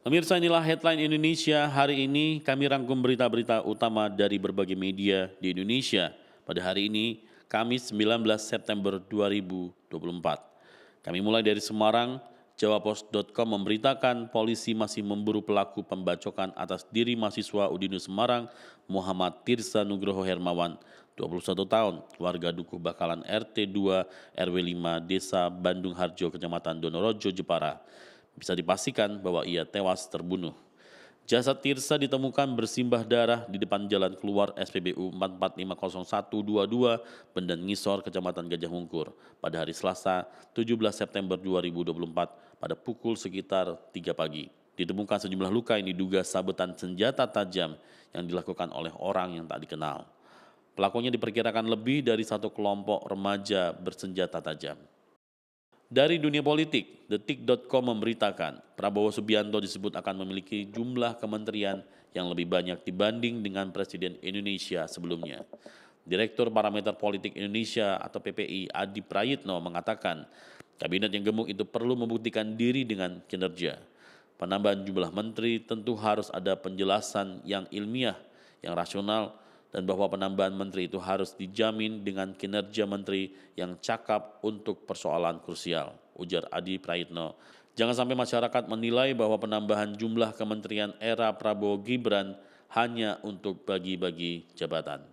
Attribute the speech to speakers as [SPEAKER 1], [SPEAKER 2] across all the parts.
[SPEAKER 1] Pemirsa, inilah headline Indonesia hari ini. Kami rangkum berita-berita utama dari berbagai media di Indonesia pada hari ini, Kamis 19 September 2024. Kami mulai dari Semarang. Jawapos.com memberitakan polisi masih memburu pelaku pembacokan atas diri mahasiswa Udinus Semarang Muhammad Tirsa Nugroho Hermawan, 21 tahun, warga Dukuh Bakalan RT 2 RW 5 Desa Bandung Harjo, Kecamatan Donorojo, Jepara. Bisa dipastikan bahwa ia tewas terbunuh. Jasad Tirsa ditemukan bersimbah darah di depan jalan keluar SPBU 44500122 Bendan Ngisor, Kecamatan Gajah Mungkur pada hari Selasa 17 September 2024 pada pukul sekitar 3 pagi. Ditemukan sejumlah luka yang diduga sabetan senjata tajam yang dilakukan oleh orang yang tak dikenal. Pelakunya diperkirakan lebih dari satu kelompok remaja bersenjata tajam. Dari dunia politik, Detik.com memberitakan Prabowo Subianto disebut akan memiliki jumlah kementerian yang lebih banyak dibanding dengan Presiden Indonesia sebelumnya. Direktur Parameter Politik Indonesia atau PPI Adi Prayitno mengatakan, kabinet yang gemuk itu perlu membuktikan diri dengan kinerja. Penambahan jumlah menteri tentu harus ada penjelasan yang ilmiah, yang rasional, dan bahwa penambahan menteri itu harus dijamin dengan kinerja menteri yang cakap untuk persoalan krusial, ujar Adi Prayitno. Jangan sampai masyarakat menilai bahwa penambahan jumlah kementerian era Prabowo Gibran hanya untuk bagi-bagi jabatan.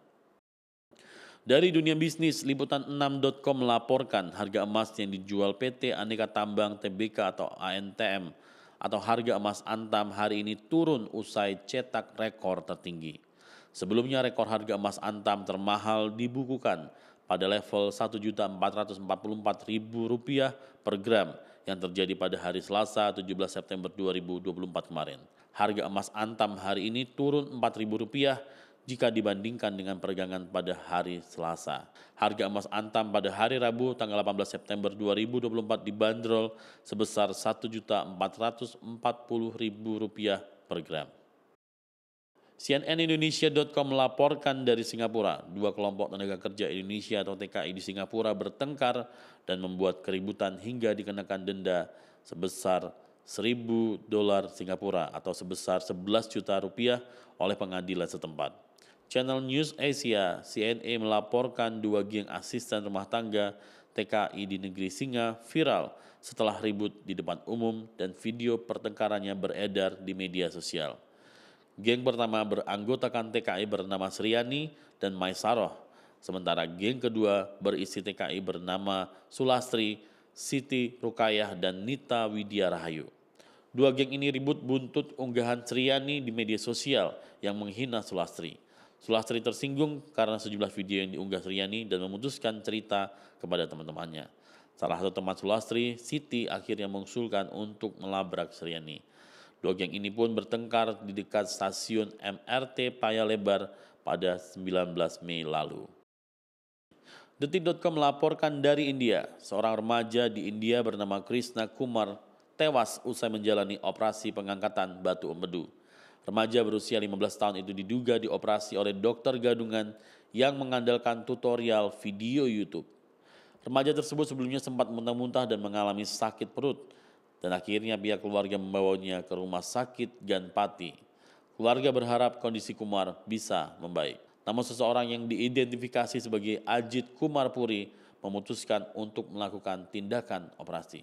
[SPEAKER 1] Dari dunia bisnis, liputan6.com melaporkan harga emas yang dijual PT Aneka Tambang Tbk atau ANTM atau harga emas Antam hari ini turun usai cetak rekor tertinggi. Sebelumnya rekor harga emas Antam termahal dibukukan pada level Rp1.444.000 per gram yang terjadi pada hari Selasa 17 September 2024 kemarin. Harga emas Antam hari ini turun Rp4.000 jika dibandingkan dengan perdagangan pada hari Selasa. Harga emas Antam pada hari Rabu tanggal 18 September 2024 dibanderol sebesar Rp1.440.000 per gram. CNNIndonesia.com melaporkan dari Singapura, dua kelompok tenaga kerja Indonesia atau TKI di Singapura bertengkar dan membuat keributan hingga dikenakan denda sebesar $1.000 Singapura atau sebesar 11 juta rupiah oleh pengadilan setempat. Channel News Asia CNA melaporkan dua geng asisten rumah tangga TKI di negeri Singa viral setelah ribut di depan umum dan video pertengkarannya beredar di media sosial. Geng pertama beranggotakan TKI bernama Sriani dan Maisaroh, sementara geng kedua berisi TKI bernama Sulastri, Siti Rukayah, dan Nita Widya Rahayu. Dua geng ini ribut buntut unggahan Sriani di media sosial yang menghina Sulastri. Sulastri tersinggung karena sejumlah video yang diunggah Sriani dan memutuskan cerita kepada teman-temannya. Salah satu teman Sulastri, Siti, akhirnya mengusulkan untuk melabrak Sriani. Dua geng ini pun bertengkar di dekat stasiun MRT Paya Lebar pada 19 Mei lalu. Detik.com melaporkan dari India, seorang remaja di India bernama Krishna Kumar tewas usai menjalani operasi pengangkatan batu empedu. Remaja berusia 15 tahun itu diduga dioperasi oleh dokter gadungan yang mengandalkan tutorial video YouTube. Remaja tersebut sebelumnya sempat muntah-muntah dan mengalami sakit perut. Dan akhirnya pihak keluarga membawanya ke rumah sakit Ganpati. Keluarga berharap kondisi Kumar bisa membaik. Namun seseorang yang diidentifikasi sebagai Ajit Kumar Puri memutuskan untuk melakukan tindakan operasi.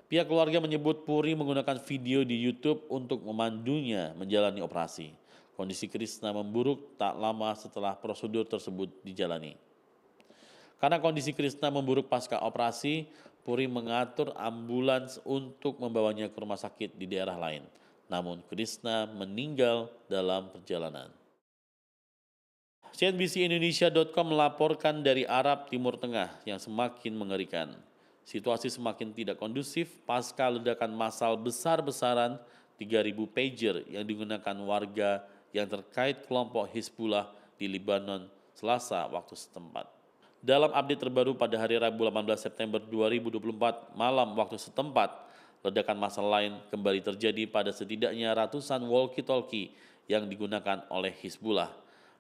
[SPEAKER 1] Pihak keluarga menyebut Puri menggunakan video di YouTube untuk memandunya menjalani operasi. Kondisi Krishna memburuk tak lama setelah prosedur tersebut dijalani. Karena kondisi Krishna memburuk pasca operasi, Puri mengatur ambulans untuk membawanya ke rumah sakit di daerah lain. Namun Krishna meninggal dalam perjalanan. CNBCIndonesia.com melaporkan dari Arab Timur Tengah yang semakin mengerikan. Situasi semakin tidak kondusif pasca ledakan massal besar-besaran 3.000 pager yang digunakan warga yang terkait kelompok Hizbullah di Lebanon Selasa waktu setempat. Dalam update terbaru pada hari Rabu 18 September 2024 malam waktu setempat, ledakan massal lain kembali terjadi pada setidaknya ratusan walkie-talkie yang digunakan oleh Hizbullah.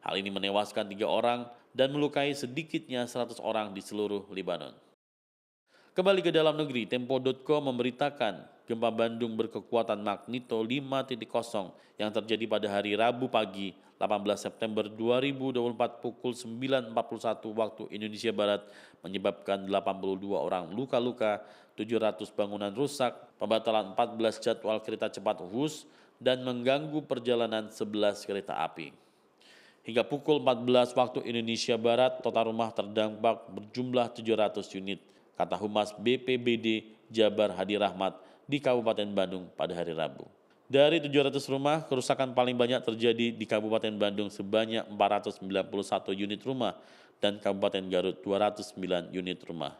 [SPEAKER 1] Hal ini menewaskan 3 orang dan melukai sedikitnya 100 orang di seluruh Lebanon. Kembali ke dalam negeri, Tempo.com memberitakan gempa Bandung berkekuatan magnitudo 5.0 yang terjadi pada hari Rabu pagi 18 September 2024 pukul 9.41 waktu Indonesia Barat menyebabkan 82 orang luka-luka, 700 bangunan rusak, pembatalan 14 jadwal kereta cepat WUS, dan mengganggu perjalanan 11 kereta api. Hingga pukul 14 waktu Indonesia Barat, total rumah terdampak berjumlah 700 unit, kata Humas BPBD Jabar Hadi Rahmat di Kabupaten Bandung pada hari Rabu. Dari 700 rumah, kerusakan paling banyak terjadi di Kabupaten Bandung sebanyak 491 unit rumah dan Kabupaten Garut 209 unit rumah.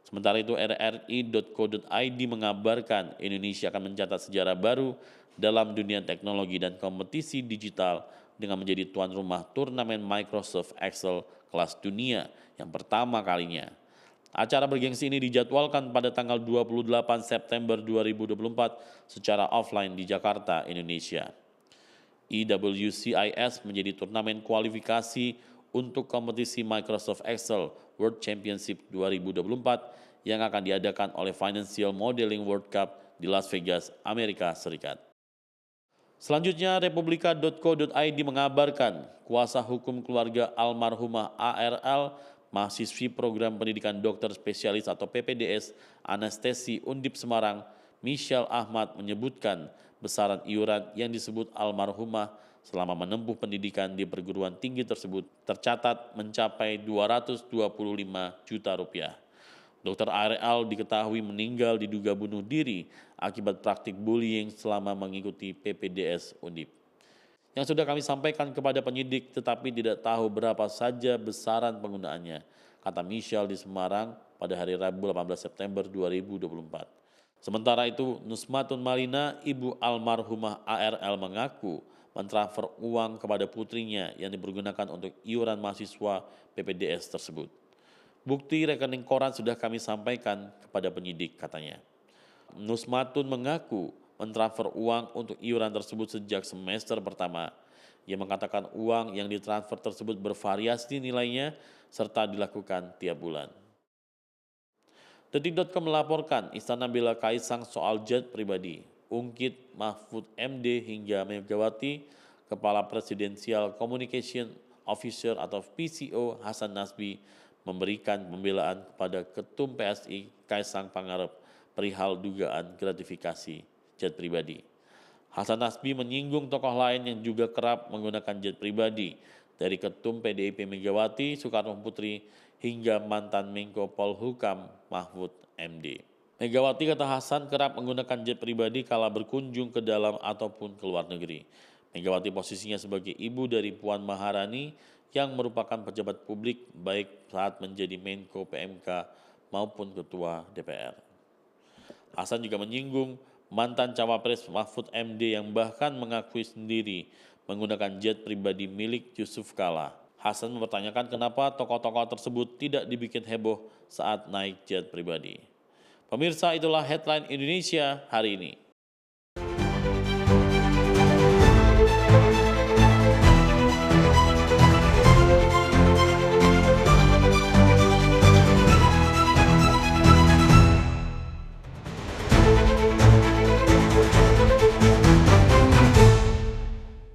[SPEAKER 1] Sementara itu rri.co.id mengabarkan Indonesia akan mencatat sejarah baru dalam dunia teknologi dan kompetisi digital dengan menjadi tuan rumah turnamen Microsoft Excel kelas dunia yang pertama kalinya. Acara bergengsi ini dijadwalkan pada tanggal 28 September 2024 secara offline di Jakarta, Indonesia. EWCIS menjadi turnamen kualifikasi untuk kompetisi Microsoft Excel World Championship 2024 yang akan diadakan oleh Financial Modeling World Cup di Las Vegas, Amerika Serikat. Selanjutnya, republika.co.id mengabarkan kuasa hukum keluarga almarhumah ARL, mahasiswi program pendidikan dokter spesialis atau PPDS anestesi Undip Semarang, Michelle Ahmad menyebutkan besaran iuran yang disebut almarhumah selama menempuh pendidikan di perguruan tinggi tersebut tercatat mencapai 225 juta rupiah. Dr. ARL diketahui meninggal diduga bunuh diri akibat praktik bullying selama mengikuti PPDS Undip. Yang sudah kami sampaikan kepada penyidik tetapi tidak tahu berapa saja besaran penggunaannya, kata Michelle di Semarang pada hari Rabu 18 September 2024. Sementara itu, Nusmatun Malina, ibu almarhumah ARL mengaku mentransfer uang kepada putrinya yang dipergunakan untuk iuran mahasiswa PPDS tersebut. Bukti rekening koran sudah kami sampaikan kepada penyidik, katanya. Nusmatun mengaku mentransfer uang untuk iuran tersebut sejak semester pertama. Ia mengatakan uang yang ditransfer tersebut bervariasi nilainya serta dilakukan tiap bulan. Detik.com melaporkan Istana bela Kaisang soal jet pribadi, ungkit Mahfud MD hingga Megawati, Kepala Presidential Communication Officer atau PCO Hasan Nasbi memberikan pembelaan kepada Ketum PSI Kaisang Pangarep perihal dugaan gratifikasi jet pribadi. Hasan Nasbi menyinggung tokoh lain yang juga kerap menggunakan jet pribadi, dari Ketum PDIP Megawati Soekarno Putri hingga mantan Menko Polhukam Mahfud MD. Megawati, kata Hasan, kerap menggunakan jet pribadi kala berkunjung ke dalam ataupun ke luar negeri. Megawati posisinya sebagai ibu dari Puan Maharani yang merupakan pejabat publik baik saat menjadi Menko PMK maupun Ketua DPR. Hasan juga menyinggung mantan Cawapres Mahfud MD yang bahkan mengakui sendiri menggunakan jet pribadi milik Yusuf Kala. Hasan mempertanyakan kenapa tokoh-tokoh tersebut tidak dibikin heboh saat naik jet pribadi. Pemirsa, itulah headline Indonesia hari ini.